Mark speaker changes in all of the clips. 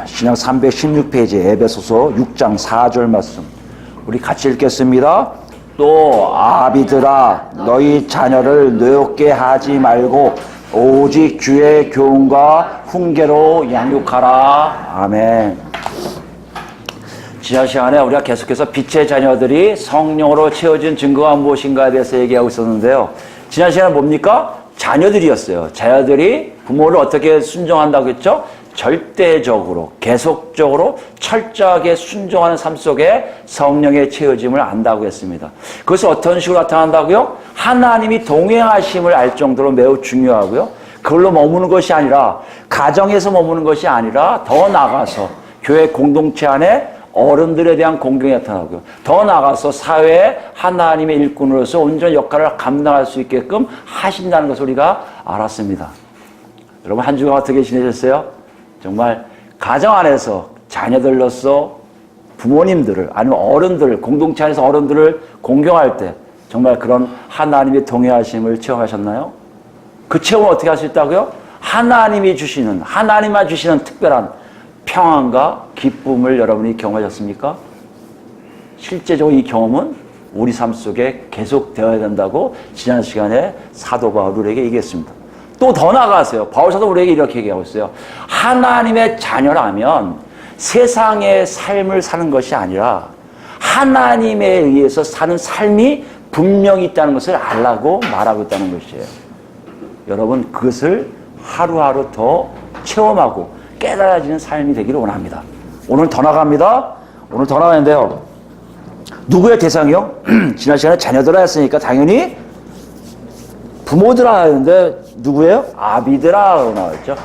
Speaker 1: 신약 316페이지 에베소서 6장 4절 말씀 우리 같이 읽겠습니다. 또 아비들아 너희 자녀를 노엽게 하지 말고 오직 주의 교훈과 훈계로 양육하라. 아멘. 지난 시간에 우리가 계속해서 빛의 자녀들이 성령으로 채워진 증거가 무엇인가에 대해서 얘기하고 있었는데요. 지난 시간에 뭡니까? 자녀들이었어요. 자녀들이 부모를 어떻게 순종한다고 했죠? 절대적으로, 계속적으로, 철저하게 순종하는 삶 속에 성령의 채워짐을 안다고 했습니다. 그것이 어떤 식으로 나타난다고요? 하나님이 동행하심을 알 정도로 매우 중요하고요. 그걸로 머무는 것이 아니라, 가정에서 머무는 것이 아니라 더 나아가서 교회 공동체 안에 어른들에 대한 공경이 나타나고요. 더 나아가서 사회에 하나님의 일꾼으로서 온전한 역할을 감당할 수 있게끔 하신다는 것을 우리가 알았습니다. 여러분 한 주간 어떻게 지내셨어요? 정말 가정 안에서 자녀들로서 부모님들을 아니면 어른들을 공동체 안에서 어른들을 공경할 때 정말 그런 하나님의 동행하심을 체험하셨나요? 그 체험을 어떻게 할 수 있다고요? 하나님만 주시는 특별한 평안과 기쁨을 여러분이 경험하셨습니까? 실제적으로 이 경험은 우리 삶 속에 계속되어야 된다고 지난 시간에 사도 바울이 우리에게 얘기했습니다. 또 더 나아가세요. 바울 사도 우리에게 이렇게 얘기하고 있어요. 하나님의 자녀라면 세상의 삶을 사는 것이 아니라 하나님에 의해서 사는 삶이 분명히 있다는 것을 알라고 말하고 있다는 것이에요. 여러분 그것을 하루하루 더 체험하고 깨달아지는 삶이 되기를 원합니다. 오늘 더 나갑니다. 오늘 더 나가는데요. 누구의 대상이요? 지난 시간에 자녀들아 했으니까 당연히 부모들아 하는데 누구예요? 아비들아 나왔죠.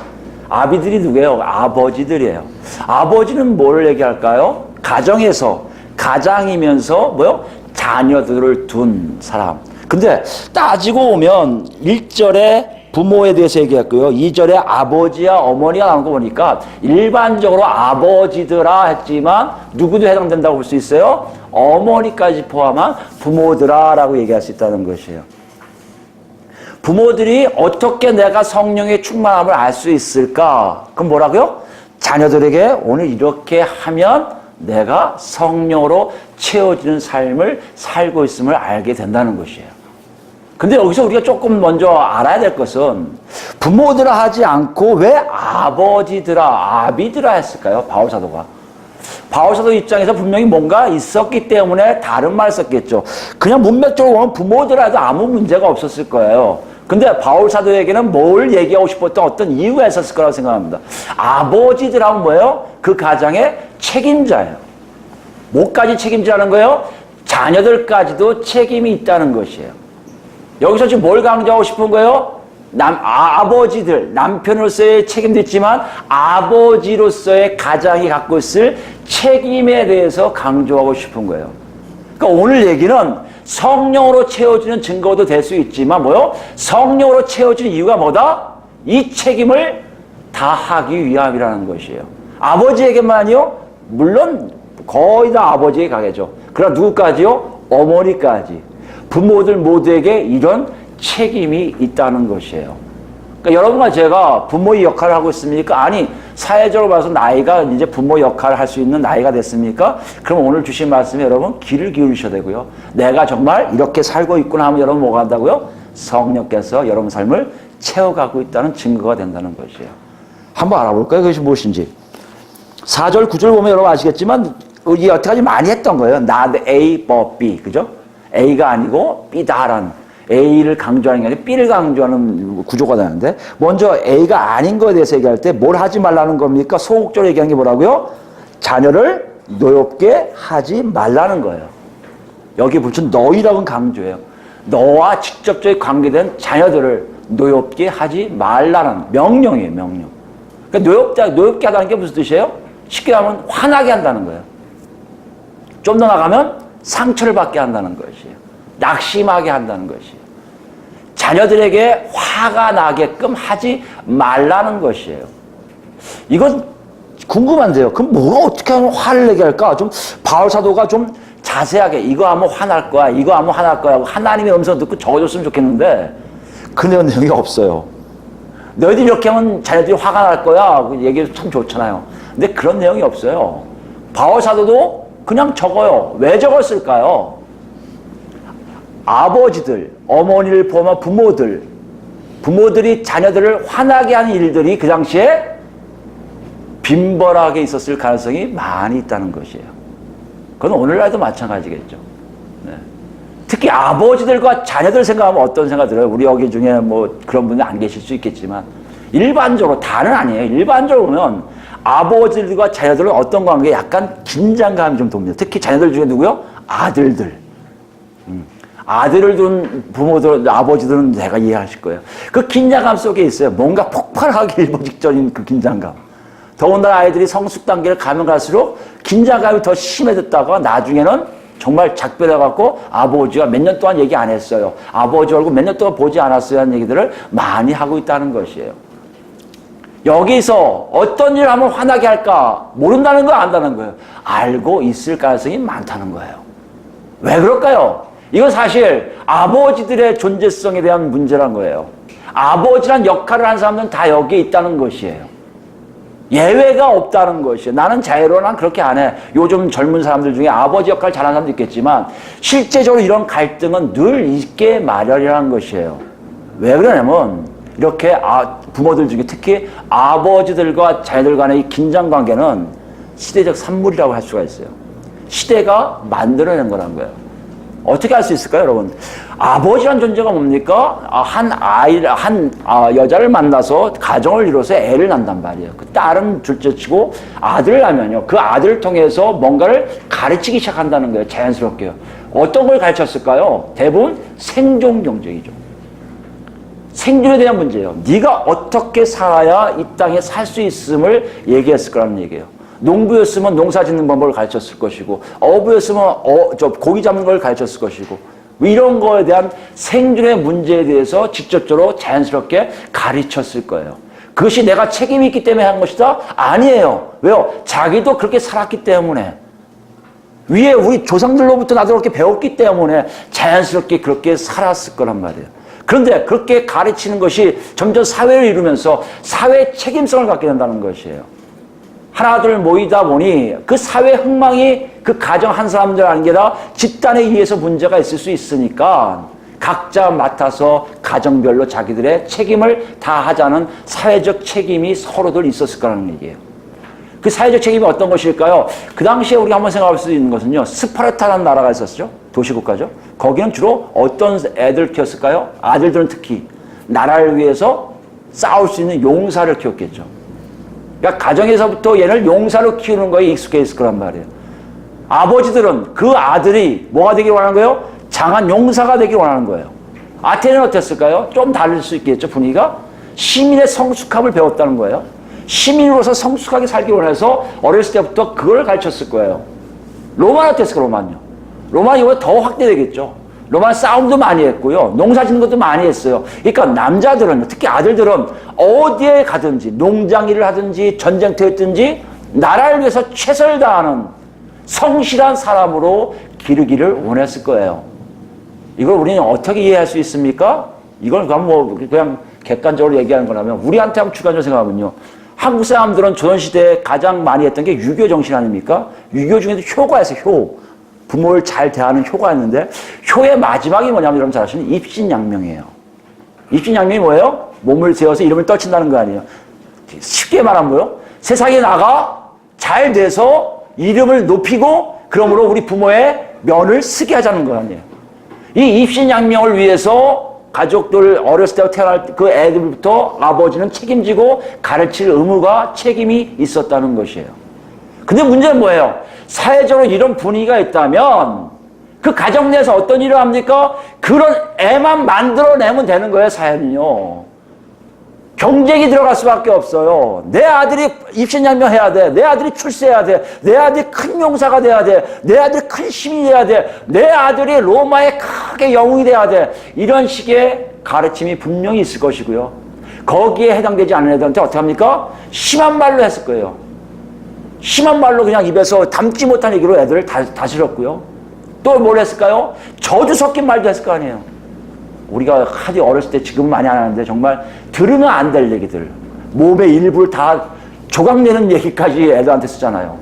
Speaker 1: 아비들이 누구예요? 아버지들이에요. 아버지는 뭘 얘기할까요? 가정에서, 가장이면서 뭐요? 자녀들을 둔 사람. 근데 따지고 보면 1절에 부모에 대해서 얘기했고요. 2절에 아버지와 어머니가 나온 거 보니까 일반적으로 아버지들아 했지만 누구도 해당된다고 볼 수 있어요? 어머니까지 포함한 부모들아라고 얘기할 수 있다는 것이에요. 부모들이 어떻게 내가 성령의 충만함을 알 수 있을까? 그럼 뭐라고요? 자녀들에게 오늘 이렇게 하면 내가 성령으로 채워지는 삶을 살고 있음을 알게 된다는 것이에요. 근데 여기서 우리가 조금 먼저 알아야 될 것은 부모들아 하지 않고 왜 아버지들아, 아비들아 했을까요? 바울사도가. 바울사도 입장에서 분명히 뭔가 있었기 때문에 다른 말을 썼겠죠. 그냥 문맥적으로 보면 부모들아 해도 아무 문제가 없었을 거예요. 근데 바울사도에게는 뭘 얘기하고 싶었던 어떤 이유가 있었을 거라고 생각합니다. 아버지들하고 뭐예요? 그 가정의 책임자예요. 뭐까지 책임지라는 거예요? 자녀들까지도 책임이 있다는 것이에요. 여기서 지금 뭘 강조하고 싶은 거예요? 아버지들, 남편으로서의 책임도 있지만 아버지로서의 가장이 갖고 있을 책임에 대해서 강조하고 싶은 거예요. 그러니까 오늘 얘기는 성령으로 채워지는 증거도 될 수 있지만 뭐요? 성령으로 채워지는 이유가 뭐다? 이 책임을 다하기 위함이라는 것이에요. 아버지에게만요? 물론 거의 다 아버지에게 가겠죠. 그러나 누구까지요? 어머니까지. 부모들 모두에게 이런 책임이 있다는 것이에요. 그러니까 여러분과 제가 부모의 역할을 하고 있습니까? 아니, 사회적으로 봐서 나이가 이제 부모 역할을 할 수 있는 나이가 됐습니까? 그럼 오늘 주신 말씀에 여러분 귀를 기울이셔야 되고요. 내가 정말 이렇게 살고 있구나 하면 여러분 뭐가 한다고요? 성령께서 여러분 삶을 채워가고 있다는 증거가 된다는 것이에요. 한번 알아볼까요? 그것이 무엇인지. 4절, 9절 보면 여러분 아시겠지만 이 여태까지 많이 했던 거예요. Not A, but B. 그죠? A가 아니고 B다라는. A를 강조하는 게 아니라 B를 강조하는 구조가 되는데 먼저 A가 아닌 거에 대해서 얘기할 때 뭘 하지 말라는 겁니까? 소극적으로 얘기한 게 뭐라고요? 자녀를 노엽게 하지 말라는 거예요. 여기 붙인 너희라고는 강조해요. 너와 직접적인 관계된 자녀들을 노엽게 하지 말라는 명령이에요. 명령. 그러니까 노엽게 하다는 게 무슨 뜻이에요? 쉽게 하면 화나게 한다는 거예요. 좀 더 나가면 상처를 받게 한다는 것이에요. 낙심하게 한다는 것이에요. 자녀들에게 화가 나게끔 하지 말라는 것이에요. 이건 궁금한데요. 그럼 뭐가 어떻게 하면 화를 내게 할까? 좀 바울사도가 좀 자세하게 이거 하면 화날 거야, 이거 하면 화날 거야 하고 하나님의 음성 듣고 적어줬으면 좋겠는데 그 내용이 없어요. 너희들이 이렇게 하면 자녀들이 화가 날 거야 하고 얘기해서 참 좋잖아요. 근데 그런 내용이 없어요. 바울사도도 그냥 적어요. 왜 적었을까요? 아버지들, 어머니를 포함한 부모들이 자녀들을 화나게 하는 일들이 그 당시에 빈번하게 있었을 가능성이 많이 있다는 것이에요. 그건 오늘날도 마찬가지겠죠. 네. 특히 아버지들과 자녀들 생각하면 어떤 생각 들어요? 우리 여기 중에 뭐 그런 분이 안 계실 수 있겠지만 일반적으로, 다는 아니에요. 일반적으로 보면 아버지들과 자녀들은 어떤 관계에 약간 긴장감이 좀 돕니다. 특히 자녀들 중에 누구요? 아들들. 아들을 둔 부모들, 아버지들은 내가 이해하실 거예요. 그 긴장감 속에 있어요. 뭔가 폭발하기 일보 직전인 그 긴장감. 더군다나 아이들이 성숙 단계를 가면 갈수록 긴장감이 더 심해졌다가 나중에는 정말 작별해갖고 아버지가 몇 년 동안 얘기 안 했어요. 아버지 얼굴 몇 년 동안 보지 않았어요. 하는 얘기들을 많이 하고 있다는 것이에요. 여기서 어떤 일을 하면 화나게 할까? 모른다는 거 안다는 거예요. 알고 있을 가능성이 많다는 거예요. 왜 그럴까요? 이건 사실 아버지들의 존재성에 대한 문제란 거예요. 아버지란 역할을 한 사람들은 다 여기에 있다는 것이에요. 예외가 없다는 것이에요. 나는 자유로워, 난 그렇게 안 해. 요즘 젊은 사람들 중에 아버지 역할 잘하는 사람도 있겠지만 실제적으로 이런 갈등은 늘 있게 마련이라는 것이에요. 왜 그러냐면 이렇게 부모들 중에 특히 아버지들과 자녀들 간의 이 긴장관계는 시대적 산물이라고 할 수가 있어요. 시대가 만들어낸 거란 거예요. 어떻게 할 수 있을까요, 여러분? 아버지란 존재가 뭡니까? 한 여자를 만나서 가정을 이뤄서 애를 낳는단 말이에요. 그 딸은 둘째치고 아들을 낳으면요. 그 아들을 통해서 뭔가를 가르치기 시작한다는 거예요. 자연스럽게요. 어떤 걸 가르쳤을까요? 대부분 생존 경쟁이죠. 생존에 대한 문제예요. 네가 어떻게 살아야 이 땅에 살 수 있음을 얘기했을 거라는 얘기예요. 농부였으면 농사 짓는 방법을 가르쳤을 것이고, 어부였으면 고기 잡는 걸 가르쳤을 것이고, 이런 거에 대한 생존의 문제에 대해서 직접적으로 자연스럽게 가르쳤을 거예요. 그것이 내가 책임이 있기 때문에 한 것이다? 아니에요. 왜요? 자기도 그렇게 살았기 때문에. 위에 우리 조상들로부터 나도 그렇게 배웠기 때문에 자연스럽게 그렇게 살았을 거란 말이에요. 그런데 그렇게 가르치는 것이 점점 사회를 이루면서 사회 책임성을 갖게 된다는 것이에요. 하나둘 모이다 보니 그 사회 흥망이 그 가정 한 사람들 아니라 집단에 의해서 문제가 있을 수 있으니까 각자 맡아서 가정별로 자기들의 책임을 다하자는 사회적 책임이 서로들 있었을 거라는 얘기예요. 그 사회적 책임이 어떤 것일까요? 그 당시에 우리가 한번 생각할 수 있는 것은요. 스파르타라는 나라가 있었죠. 도시국가죠. 거기는 주로 어떤 애들 키웠을까요? 아들들은 특히 나라를 위해서 싸울 수 있는 용사를 키웠겠죠. 그러니까 가정에서부터 얘를 용사로 키우는 거에 익숙해 있을 거란 말이에요. 아버지들은 그 아들이 뭐가 되길 원하는 거예요? 장한 용사가 되길 원하는 거예요. 아테네는 어땠을까요? 좀 다를 수 있겠죠, 분위기가? 시민의 성숙함을 배웠다는 거예요. 시민으로서 성숙하게 살기 원해서 어렸을 때부터 그걸 가르쳤을 거예요. 로마는 어땠을까요, 로마는요? 로마는 이거 더 확대되겠죠. 로마는 싸움도 많이 했고요. 농사 짓는 것도 많이 했어요. 그러니까 남자들은, 특히 아들들은 어디에 가든지 농장 일을 하든지 전쟁터에 있든지 나라를 위해서 최선을 다하는 성실한 사람으로 기르기를 원했을 거예요. 이걸 우리는 어떻게 이해할 수 있습니까? 이걸 그냥 객관적으로 얘기하는 거라면 우리한테 한번 주관적으로 생각하면요. 한국 사람들은 조선시대에 가장 많이 했던 게 유교 정신 아닙니까? 유교 중에도 효가 있어요, 효. 부모를 잘 대하는 효가 있는데 효의 마지막이 뭐냐면 여러분 잘 아시는 입신양명이에요. 입신양명이 뭐예요? 몸을 세워서 이름을 떨친다는 거 아니에요. 쉽게 말하면 뭐예요? 세상에 나가 잘 돼서 이름을 높이고 그러므로 우리 부모의 면을 쓰게 하자는 거 아니에요. 이 입신양명을 위해서 가족들 어렸을 때 태어날 그 애들부터 아버지는 책임지고 가르칠 의무가 책임이 있었다는 것이에요. 근데 문제는 뭐예요? 사회적으로 이런 분위기가 있다면 그 가정 내에서 어떤 일을 합니까? 그런 애만 만들어내면 되는 거예요, 사회는요. 경쟁이 들어갈 수밖에 없어요. 내 아들이 입신양명해야 돼. 내 아들이 출세해야 돼. 내 아들이 큰 용사가 돼야 돼. 내 아들이 큰 시민이 돼야 돼. 내 아들이 로마의 크게 영웅이 돼야 돼. 이런 식의 가르침이 분명히 있을 것이고요. 거기에 해당되지 않는 애들한테 어떻게 합니까? 심한 말로 했을 거예요. 심한 말로 그냥 입에서 담지 못한 얘기로 애들을 다스렸고요. 또 뭘 했을까요? 저주 섞인 말도 했을 거 아니에요. 우리가 하도 어렸을 때 지금은 많이 안 하는데 정말 들으면 안 될 얘기들. 몸의 일부를 다 조각내는 얘기까지 애들한테 쓰잖아요.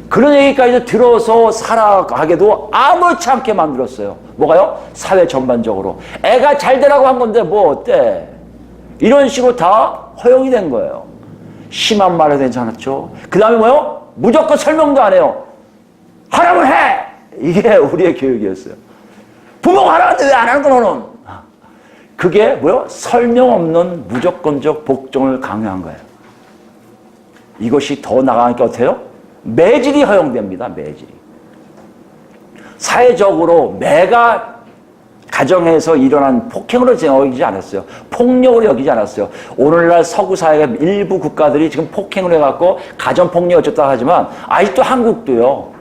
Speaker 1: 그런 얘기까지 들어서 살아가게도 아무렇지 않게 만들었어요. 뭐가요? 사회 전반적으로. 애가 잘 되라고 한 건데 뭐 어때? 이런 식으로 다 허용이 된 거예요. 심한 말을 되지 않았죠. 그 다음에 뭐요? 무조건 설명도 안 해요. 하라면 해! 이게 우리의 교육이었어요. 부모가 하라는데 왜 안 하는 거 너는? 그게 뭐요? 설명 없는 무조건적 복종을 강요한 거예요. 이것이 더 나가니까 어때요? 매질이 허용됩니다. 매질이. 사회적으로 매가 가정에서 일어난 폭행으로 여기지 않았어요. 폭력으로 여기지 않았어요. 오늘날 서구 사회의 일부 국가들이 지금 폭행을 해갖고 가정폭력 어쩌다 하지만 아직도 한국도요.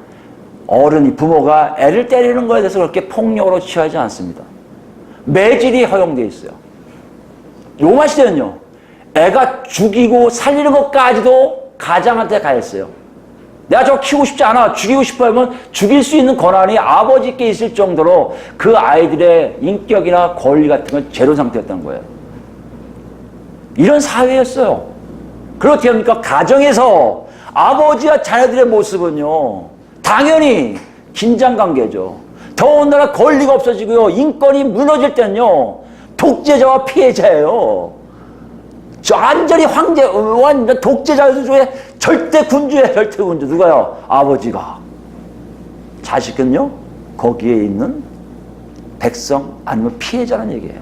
Speaker 1: 어른이 부모가 애를 때리는 거에 대해서 그렇게 폭력으로 취하지 않습니다. 매질이 허용되어 있어요. 로마 시대는요. 애가 죽이고 살리는 것까지도 가장한테 가했어요. 내가 저거 키우고 싶지 않아. 죽이고 싶어 하면 죽일 수 있는 권한이 아버지께 있을 정도로 그 아이들의 인격이나 권리 같은 건 제로 상태였다는 거예요. 이런 사회였어요. 그렇게 합니까? 가정에서 아버지와 자녀들의 모습은요. 당연히 긴장관계죠. 더군다나 권리가 없어지고요. 인권이 무너질 때는요. 독재자와 피해자예요. 저 완전히 완전 독재자에서 중에 절대 군주예요. 절대 군주. 누가요? 아버지가. 자식은요? 거기에 있는 백성 아니면 피해자라는 얘기예요.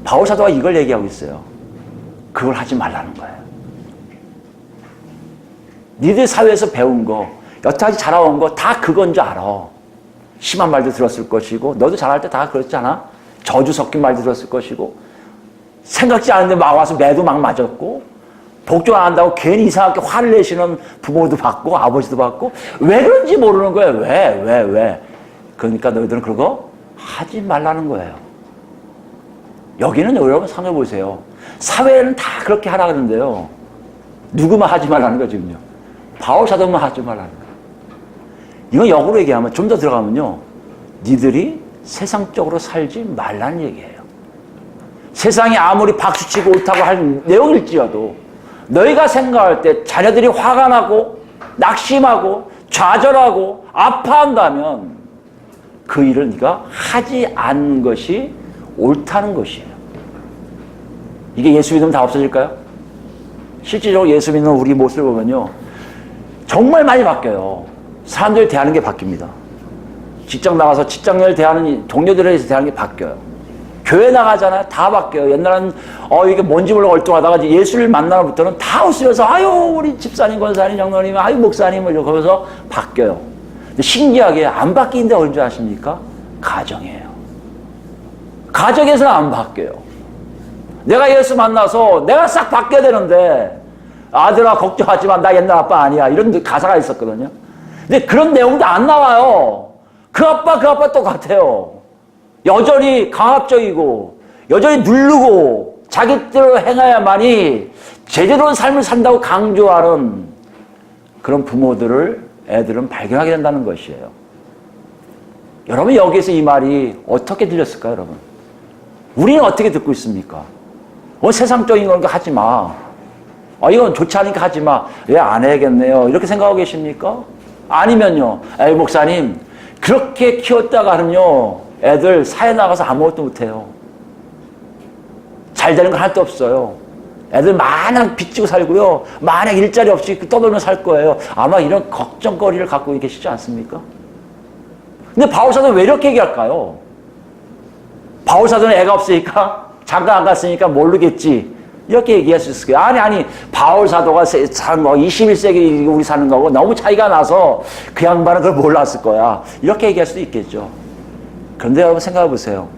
Speaker 1: 바울 사도가 이걸 얘기하고 있어요. 그걸 하지 말라는 거예요. 니들 사회에서 배운 거, 여태까지 자라온 거 다 그건 줄 알아. 심한 말도 들었을 것이고 너도 자랄 때 다 그렇지 않아? 저주 섞인 말도 들었을 것이고 생각지 않은데 막 와서 매도 막 맞았고 복종 안 한다고 괜히 이상하게 화를 내시는 부모도 봤고 아버지도 봤고 왜 그런지 모르는 거예요. 왜? 그러니까 너희들은 그거 하지 말라는 거예요. 여기는 여러분 생각해 보세요. 사회는 다 그렇게 하라 그러는데요. 누구만 하지 말라는 거죠, 지금요. 바울 사도만 하지 말라는 거예요. 이건 역으로 얘기하면 좀 더 들어가면요. 니들이 세상적으로 살지 말라는 얘기예요. 세상이 아무리 박수치고 옳다고 할 내용일지라도 너희가 생각할 때 자녀들이 화가 나고 낙심하고 좌절하고 아파한다면 그 일을 네가 하지 않는 것이 옳다는 것이에요. 이게 예수 믿으면 다 없어질까요? 실질적으로 예수 믿는 우리 모습을 보면요. 정말 많이 바뀌어요. 사람들이 대하는 게 바뀝니다. 직장 나가서 직장인을 대하는 동료들에 대하는 게 바뀌어요. 교회 나가잖아요. 다 바뀌어요. 옛날에는 이게 뭔지 모르고 얼뚱하다가 예수를 만나면부터는 다 웃으면서 아유 우리 집사님, 권사님, 장로님, 아유 목사님 이러고 하면서 바뀌어요. 근데 신기하게 안 바뀌는 데 어딘지 아십니까? 가정이에요. 가정에서는 안 바뀌어요. 내가 예수 만나서 내가 싹 바뀌어야 되는데 아들아 걱정하지 마. 나 옛날 아빠 아니야. 이런 가사가 있었거든요. 근데 그런 내용도 안 나와요. 그 아빠 똑같아요. 여전히 강압적이고 여전히 누르고 자기대로 행해야만이 제대로 삶을 산다고 강조하는 그런 부모들을 애들은 발견하게 된다는 것이에요. 여러분 여기에서 이 말이 어떻게 들렸을까요, 여러분? 우리는 어떻게 듣고 있습니까? 세상적인 건 하지 마. 이건 좋지 않으니까 하지 마. 왜 안 해야겠네요. 이렇게 생각하고 계십니까? 아니면요. 에이 목사님 그렇게 키웠다가는요. 애들 사회 나가서 아무것도 못해요. 잘 되는 건 하나도 없어요. 애들 마냥 빚지고 살고요. 마냥 일자리 없이 떠돌며 살 거예요. 아마 이런 걱정거리를 갖고 계시지 않습니까? 근데 바울사도는 왜 이렇게 얘기할까요? 바울사도는 애가 없으니까 잠깐 안 갔으니까 모르겠지. 이렇게 얘기할 수 있을 거예요. 아니 바울사도가 사는 거 21세기 우리 사는 거고 너무 차이가 나서 그 양반은 그걸 몰랐을 거야. 이렇게 얘기할 수도 있겠죠. 그런데 여러분 생각해 보세요.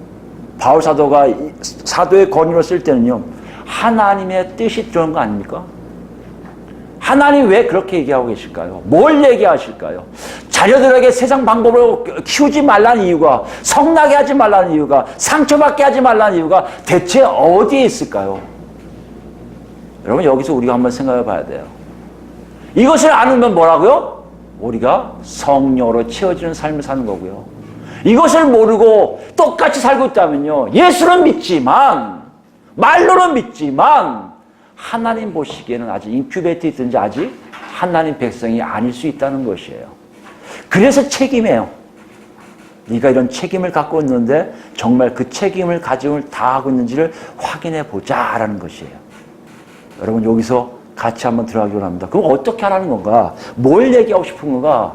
Speaker 1: 바울사도가 사도의 권위로 쓸 때는요. 하나님의 뜻이 들어온 거 아닙니까? 하나님 왜 그렇게 얘기하고 계실까요? 뭘 얘기하실까요? 자녀들에게 세상 방법으로 키우지 말라는 이유가, 성나게 하지 말라는 이유가, 상처받게 하지 말라는 이유가 대체 어디에 있을까요? 여러분 여기서 우리가 한번 생각해 봐야 돼요. 이것을 아는 뭐라고요? 우리가 성령으로 채워지는 삶을 사는 거고요. 이것을 모르고 똑같이 살고 있다면요. 예수는 믿지만 말로는 믿지만 하나님 보시기에는 아직 인큐베이터 있든지 아직 하나님 백성이 아닐 수 있다는 것이에요. 그래서 책임이에요. 네가 이런 책임을 갖고 있는데 정말 그 책임을 가짐을 다하고 있는지를 확인해 보자라는 것이에요. 여러분 여기서 같이 한번 들어가기 원합니다. 그럼 어떻게 하라는 건가? 뭘 얘기하고 싶은 건가?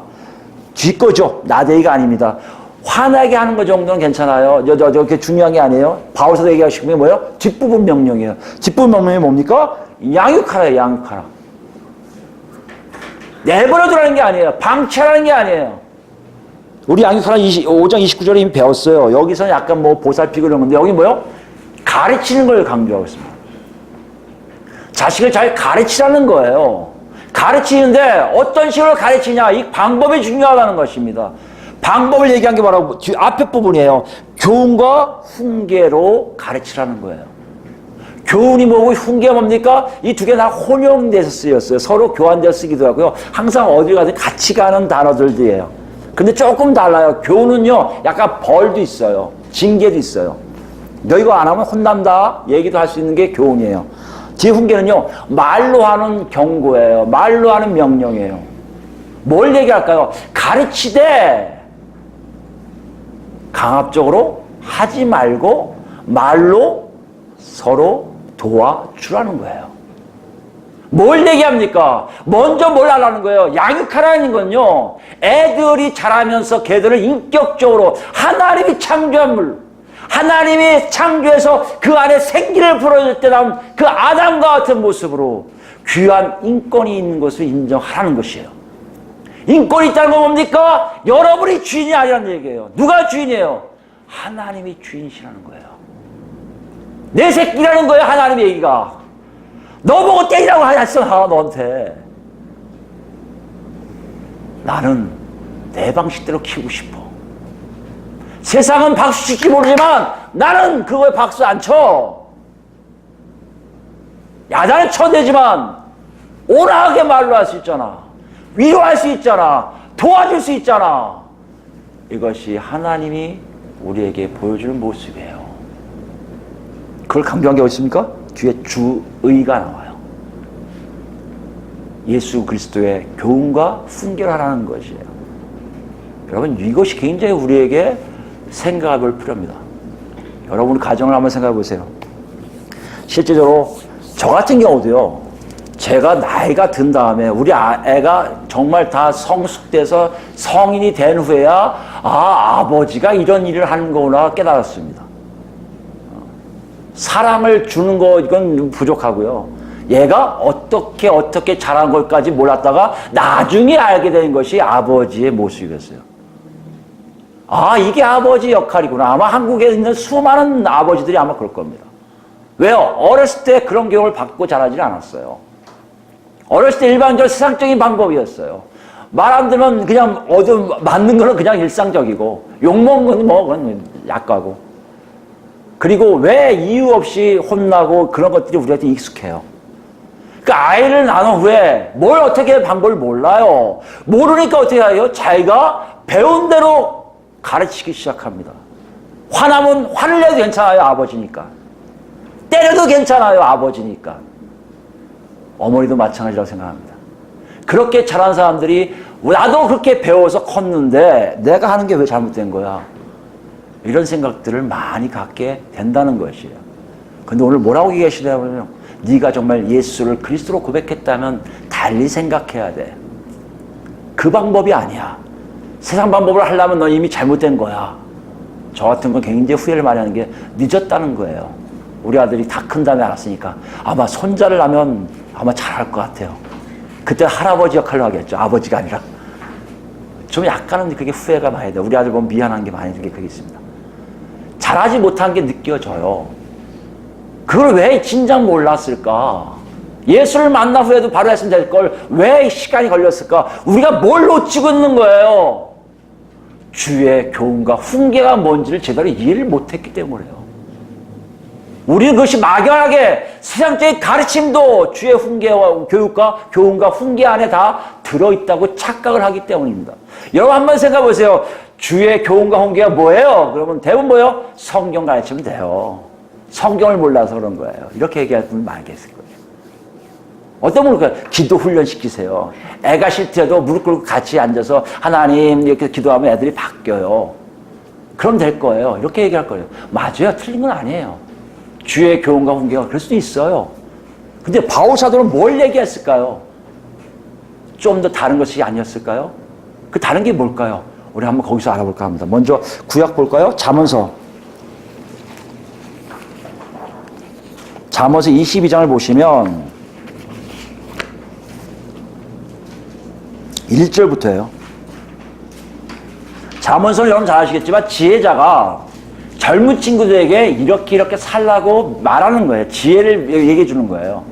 Speaker 1: 지 거죠. 나대기가 아닙니다. 화나게 하는 거 정도는 괜찮아요. 그게 중요한 게 아니에요. 바울사도 얘기하고 싶은 게 뭐예요? 뒷부분 명령이에요. 뒷부분 명령이 뭡니까? 양육하라, 양육하라. 내버려 두라는 게 아니에요. 방치하라는 게 아니에요. 우리 양육하라 5장 29절에 이미 배웠어요. 여기서는 약간 뭐 보살피고 이런 건데, 여기 뭐요? 가르치는 걸 강조하고 있습니다. 자식을 잘 가르치라는 거예요. 가르치는데 어떤 식으로 가르치냐, 이 방법이 중요하다는 것입니다. 방법을 얘기한 게 바로 앞에 부분이에요. 교훈과 훈계로 가르치라는 거예요. 교훈이 뭐고 훈계가 뭡니까? 이 두 개 다 혼용돼서 쓰였어요. 서로 교환돼서 쓰기도 하고요. 항상 어딜 가든 같이 가는 단어들이에요. 근데 조금 달라요. 교훈은요, 약간 벌도 있어요. 징계도 있어요. 너 이거 안 하면 혼난다 얘기도 할 수 있는 게 교훈이에요. 제 훈계는요, 말로 하는 경고예요. 말로 하는 명령이에요. 뭘 얘기할까요? 가르치되 강압적으로 하지 말고 말로 서로 도와주라는 거예요. 뭘 얘기합니까? 먼저 뭘 하라는 거예요? 양육하라는 건요, 애들이 자라면서 걔들을 인격적으로 하나님이 창조한 물, 하나님이 창조해서 그 안에 생기를 불어줄 때 나온 그 아담과 같은 모습으로 귀한 인권이 있는 것을 인정하라는 것이에요. 인권이 있다는 건 뭡니까? 여러분이 주인이 아니라는 얘기예요. 누가 주인이에요? 하나님이 주인이시라는 거예요. 내 새끼라는 거예요, 하나님의 얘기가. 너 보고 때리라고 하셨어, 너한테. 나는 내 방식대로 키우고 싶어. 세상은 박수 칠지 모르지만 나는 그거에 박수 안 쳐. 야단을 쳐대지만 온화하게 말로 할 수 있잖아. 위로할 수 있잖아. 도와줄 수 있잖아. 이것이 하나님이 우리에게 보여주는 모습이에요. 그걸 강조한 게 어디 있습니까? 뒤에 주의가 나와요. 예수 그리스도의 교훈과 훈계를 하라는 것이에요. 여러분, 이것이 굉장히 우리에게 생각해 볼 필요합니다. 여러분 가정을 한번 생각해 보세요. 실제적으로 저 같은 경우도요, 제가 나이가 든 다음에 우리 애가 정말 다 성숙돼서 성인이 된 후에야 아버지가 이런 일을 하는 거구나 깨달았습니다. 사랑을 주는 거 이건 부족하고요. 얘가 어떻게 자란 걸까지 몰랐다가 나중에 알게 된 것이 아버지의 모습이었어요. 이게 아버지 역할이구나. 아마 한국에 있는 수많은 아버지들이 아마 그럴 겁니다. 왜요? 어렸을 때 그런 교육을 받고 자라지 않았어요. 어렸을 때 일반적으로 세상적인 방법이었어요. 말 안 들으면 그냥 맞는 거는 그냥 일상적이고, 욕먹는 건 뭐, 그건 약하고. 그리고 왜 이유 없이 혼나고 그런 것들이 우리한테 익숙해요. 그 아이를 낳은 후에 뭘 어떻게 방법을 몰라요. 모르니까 어떻게 해요? 자기가 배운 대로 가르치기 시작합니다. 화나면 화를 내도 괜찮아요, 아버지니까. 때려도 괜찮아요, 아버지니까. 어머니도 마찬가지라고 생각합니다. 그렇게 자란 사람들이 나도 그렇게 배워서 컸는데 내가 하는 게 왜 잘못된 거야? 이런 생각들을 많이 갖게 된다는 것이에요. 근데 오늘 뭐라고 얘기하시냐면, 네가 정말 예수를 그리스도로 고백했다면 달리 생각해야 돼. 그 방법이 아니야. 세상 방법을 하려면 너 이미 잘못된 거야. 저 같은 건 굉장히 후회를 많이 하는 게 늦었다는 거예요. 우리 아들이 다 큰 다음에 알았으니까 아마 손자를 낳으면 아마 잘할 것 같아요. 그때 할아버지 역할로 하겠죠. 아버지가 아니라. 좀 약간은 그게 후회가 많이 돼요. 우리 아들 보면 미안한 게 많이 들게 그게 있습니다. 잘하지 못한 게 느껴져요. 그걸 왜 진작 몰랐을까? 예수를 만난 후에도 바로 했으면 될 걸 왜 시간이 걸렸을까? 우리가 뭘 놓치고 있는 거예요? 주의 교훈과 훈계가 뭔지를 제대로 이해를 못했기 때문에요. 우리는 그것이 막연하게 세상적인 가르침도 주의 훈계와 교훈과 훈계 안에 다 들어있다고 착각을 하기 때문입니다. 여러분 한번 생각해 보세요. 주의 교훈과 훈계가 뭐예요? 그러면 대부분 뭐예요? 성경 가르치면 돼요. 성경을 몰라서 그런 거예요. 이렇게 얘기할 분이 많이 계실 거예요. 어떤 분은 그래요? 기도 훈련시키세요. 애가 싫더라도 무릎 꿇고 같이 앉아서 하나님 이렇게 기도하면 애들이 바뀌어요. 그럼 될 거예요. 이렇게 얘기할 거예요. 맞아요. 틀린 건 아니에요. 주의 교훈과 훈계가 그럴 수도 있어요. 근데 바울 사도는 뭘 얘기했을까요? 좀 더 다른 것이 아니었을까요? 그 다른 게 뭘까요? 우리 한번 거기서 알아볼까 합니다. 먼저 구약 볼까요? 잠언서 22장을 보시면 1절부터예요. 잠언서를 여러분 잘 아시겠지만 지혜자가 젊은 친구들에게 이렇게 살라고 말하는 거예요. 지혜를 얘기해 주는 거예요.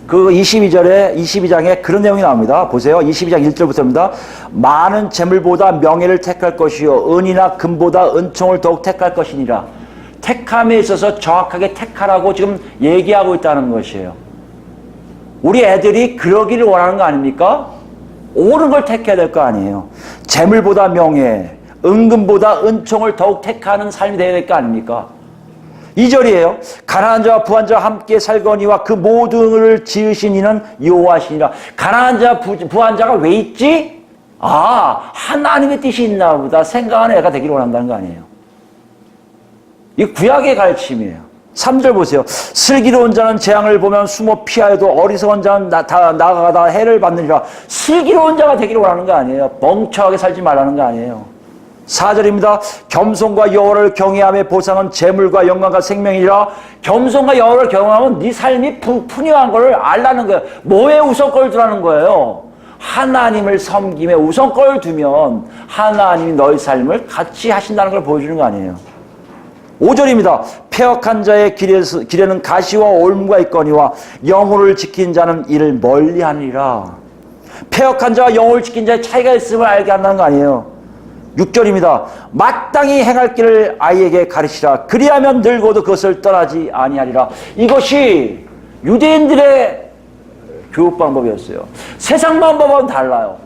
Speaker 1: 그 22장에 그런 내용이 나옵니다. 보세요. 22장 1절부터입니다. 많은 재물보다 명예를 택할 것이요 은이나 금보다 은총을 더욱 택할 것이니라. 택함에 있어서 정확하게 택하라고 지금 얘기하고 있다는 것이에요. 우리 애들이 그러기를 원하는 거 아닙니까? 옳은 걸 택해야 될 거 아니에요. 재물보다 명예, 은금보다 은총을 더욱 택하는 삶이 되어야 될 거 아닙니까? 2절이에요. 가난한 자와 부한 자와 함께 살거니와 그 모든을 지으신 이는 여호와시니라. 가난한 자, 부한 자가 왜 있지? 하나님의 뜻이 있나 보다 생각하는 애가 되기를 원한다는 거 아니에요. 이 구약의 가르침이에요. 3절 보세요. 슬기로운 자는 재앙을 보면 숨어 피하여도 어리석은 자는 나아가다 해를 받느니라. 슬기로운 자가 되기를 원하는 거 아니에요. 멍청하게 살지 말라는 거 아니에요. 4절입니다. 겸손과 여호와를 경외함의 보상은 재물과 영광과 생명이라. 겸손과 여호와를 경외하면 네 삶이 풍요한 걸 알라는 거예요. 뭐에 우선권을 두라는 거예요? 하나님을 섬김에 우선권을 두면 하나님이 너의 삶을 같이 하신다는 걸 보여주는 거 아니에요. 5절입니다. 패역한 자의 길에는 가시와 올무가 있거니와 영혼을 지킨 자는 이를 멀리하니라. 패역한 자와 영혼을 지킨 자의 차이가 있음을 알게 한다는 거 아니에요. 6절입니다. 마땅히 행할 길을 아이에게 가르치라. 그리하면 늙어도 그것을 떠나지 아니하리라. 이것이 유대인들의 교육 방법이었어요. 세상 방법은 달라요.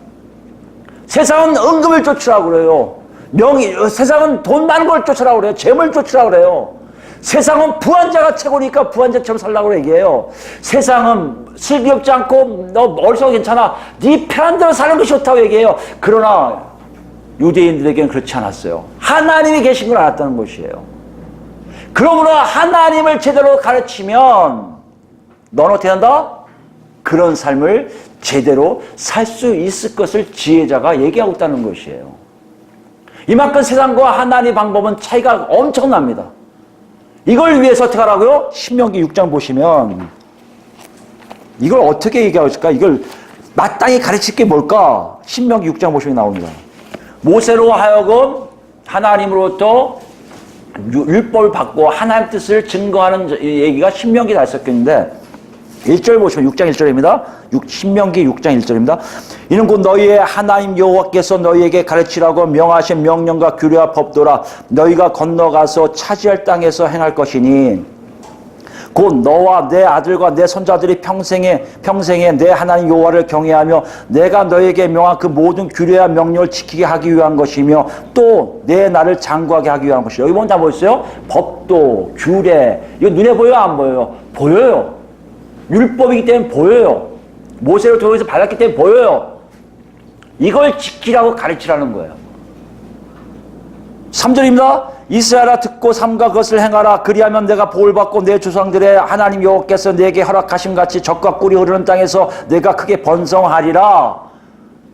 Speaker 1: 세상은 은금을 쫓으라고 그래요. 세상은 돈 많은 걸 쫓으라고 그래요. 재물 쫓으라고 그래요. 세상은 부한자가 최고니까 부한자처럼 살라고 얘기해요. 세상은 슬기롭지 않고 너 어리석어 괜찮아. 네 편한 대로 사는 것이 좋다고 얘기해요. 그러나 유대인들에게는 그렇지 않았어요. 하나님이 계신 걸 알았다는 것이에요. 그러므로 하나님을 제대로 가르치면 너는 어떻게 한다? 그런 삶을 제대로 살 수 있을 것을 지혜자가 얘기하고 있다는 것이에요. 이만큼 세상과 하나님의 방법은 차이가 엄청납니다. 이걸 위해서 어떻게 하라고요? 신명기 6장 보시면 이걸 어떻게 얘기하고 있을까? 이걸 마땅히 가르칠 게 뭘까? 신명기 6장 보시면 나옵니다. 모세로 하여금 하나님으로부터 율법을 받고 하나님 뜻을 증거하는 얘기가 신명기에 다 있었겠는데 1절 보시면 6장 1절입니다. 신명기 6장 1절입니다. 이는 곧 너희의 하나님 여호와께서 너희에게 가르치라고 명하신 명령과 규례와 법도라. 너희가 건너가서 차지할 땅에서 행할 것이니 곧 너와 내 아들과 내 손자들이 평생에 내 하나님 여호와를 경외하며 내가 너희에게 명한 그 모든 규례와 명령을 지키게 하기 위한 것이며 또 내 나를 장구하게 하기 위한 것이요. 여기 보면 다 보였어요? 법도, 규례. 이거 눈에 보여요? 안 보여요? 보여요. 율법이기 때문에 보여요. 모세를 통해서 받았기 때문에 보여요. 이걸 지키라고 가르치라는 거예요. 3절입니다. 이스라엘아 듣고 삼가 그것을 행하라. 그리하면 내가 복을 받고 내 조상들의 하나님 여호와께서 내게 허락하신 같이 젖과 꿀이 흐르는 땅에서 내가 크게 번성하리라.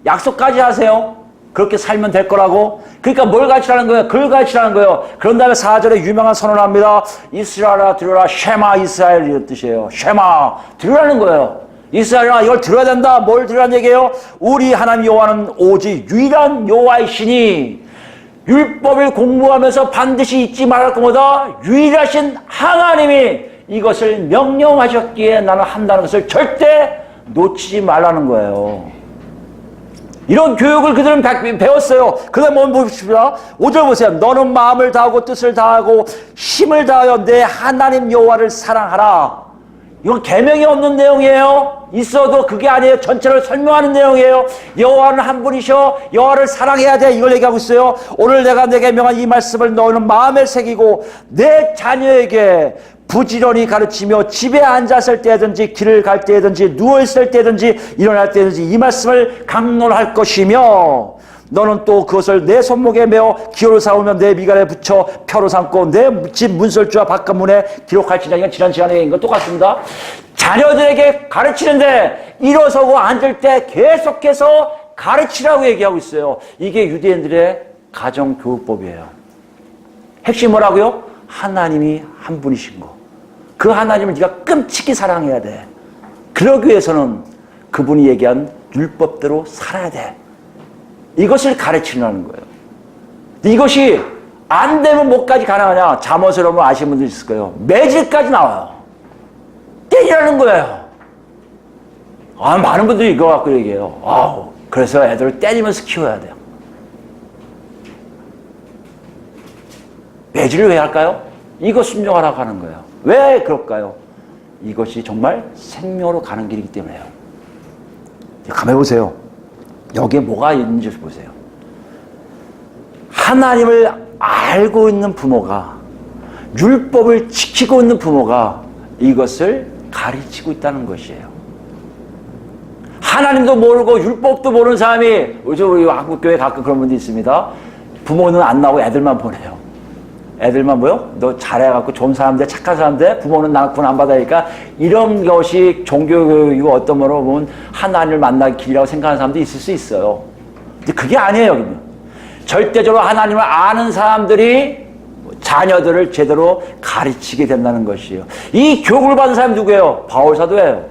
Speaker 1: 약속까지 하세요. 그렇게 살면 될 거라고. 그러니까 뭘 가르치라는 거예요? 그걸 가르치라는 거예요. 그런 다음에 4절에 유명한 선언을 합니다. 이스라엘아 들으라. 쉐마 이스라엘 이런 뜻이에요. 쉐마 들으라는 거예요. 이스라엘아 이걸 들어야 된다. 뭘 들으라는 얘기예요? 우리 하나님 여호와는 오직 유일한 여호와이시니 율법을 공부하면서 반드시 잊지 말할 것보다 유일하신 하나님이 이것을 명령하셨기에 나는 한다는 것을 절대 놓치지 말라는 거예요. 이런 교육을 그들은 배웠어요. 그다음 뭐 봅시다. 5절 보세요. 너는 마음을 다하고 뜻을 다하고 힘을 다하여 내 하나님 여호와를 사랑하라. 이건 계명이 없는 내용이에요. 있어도 그게 아니에요. 전체를 설명하는 내용이에요. 여호와는 한 분이셔. 여호와를 사랑해야 돼. 이걸 얘기하고 있어요. 오늘 내가 내게 명한 이 말씀을 너는 마음에 새기고 내 자녀에게 부지런히 가르치며 집에 앉았을 때든지 길을 갈 때든지 누워있을 때든지 일어날 때든지 이 말씀을 강론할 것이며 너는 또 그것을 내 손목에 메어 기호를 삼으며 내 미간에 붙여 표로 삼고 내 집 문설주와 바깥문에 기록할지니라. 이건 지난 시간에 얘기한 건 똑같습니다. 자녀들에게 가르치는데 일어서고 앉을 때 계속해서 가르치라고 얘기하고 있어요. 이게 유대인들의 가정교육법이에요. 핵심이 뭐라고요? 하나님이 한 분이신 거. 그 하나님을 네가 끔찍히 사랑해야 돼. 그러기 위해서는 그분이 얘기한 율법대로 살아야 돼. 이것을 가르치는 거예요. 이것이 안 되면 뭐까지 가능하냐? 잠언을 보면 아시는 분들 있을 거예요. 매질까지 나와요. 때리라는 거예요. 많은 분들이 이거 갖고 얘기해요. 그래서 애들을 때리면서 키워야 돼요. 매질을 왜 할까요? 이거 순종하라고 하는 거예요. 왜 그럴까요? 이것이 정말 생명으로 가는 길이기 때문에요. 가만히 보세요. 여기에 뭐가 있는지 보세요. 하나님을 알고 있는 부모가, 율법을 지키고 있는 부모가 이것을 가르치고 있다는 것이에요. 하나님도 모르고 율법도 모르는 사람이, 우리 한국교회 가끔 그런 분도 있습니다. 부모는 안 나오고 애들만 보내요. 애들만 뭐요? 너 잘해갖고 좋은 사람들, 착한 사람들, 부모는 나 구원 안 받으니까 이런 것이 종교교육이고 어떤 거로 보면 하나님을 만나기 길이라고 생각하는 사람도 있을 수 있어요. 근데 그게 아니에요, 여기는. 절대적으로 하나님을 아는 사람들이 자녀들을 제대로 가르치게 된다는 것이에요. 이 교육을 받은 사람이 누구예요? 바울 사도예요.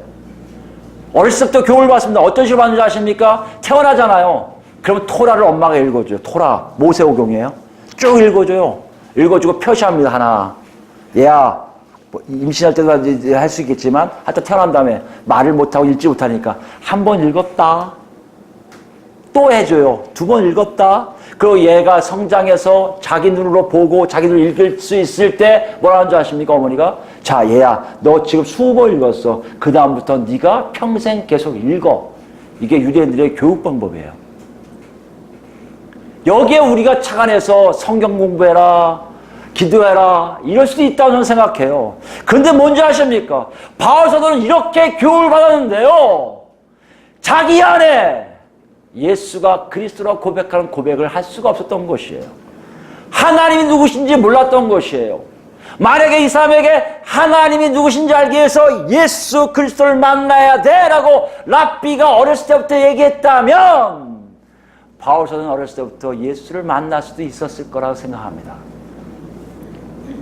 Speaker 1: 어렸을 때부터 교육을 받습니다. 어떤 식으로 받는지 아십니까? 태어나잖아요. 그러면 토라를 엄마가 읽어줘요. 토라, 모세오경이에요. 쭉 읽어줘요. 읽어주고 표시합니다. 하나. 얘야, 임신할 때도 할 수 있겠지만 하여튼 태어난 다음에 말을 못하고 읽지 못하니까 한 번 읽었다. 또 해줘요. 두 번 읽었다. 그리고 얘가 성장해서 자기 눈으로 보고 자기 눈으로 읽을 수 있을 때 뭐라는 줄 아십니까? 어머니가? 자, 얘야, 너 지금 20번 읽었어. 그 다음부터 네가 평생 계속 읽어. 이게 유대인들의 교육 방법이에요. 여기에 우리가 착안해서 성경 공부해라, 기도해라 이럴 수도 있다고 저는 생각해요. 그런데 뭔지 아십니까? 바울 사도는 이렇게 교육을 받았는데요, 자기 안에 예수가 그리스도라고 고백하는 고백을 할 수가 없었던 것이에요. 하나님이 누구신지 몰랐던 것이에요. 만약에 이 사람에게 하나님이 누구신지 알기 위해서 예수 그리스도를 만나야 돼 라고 랍비가 어렸을 때부터 얘기했다면 바울 사도는 어렸을 때부터 예수를 만날 수도 있었을 거라고 생각합니다.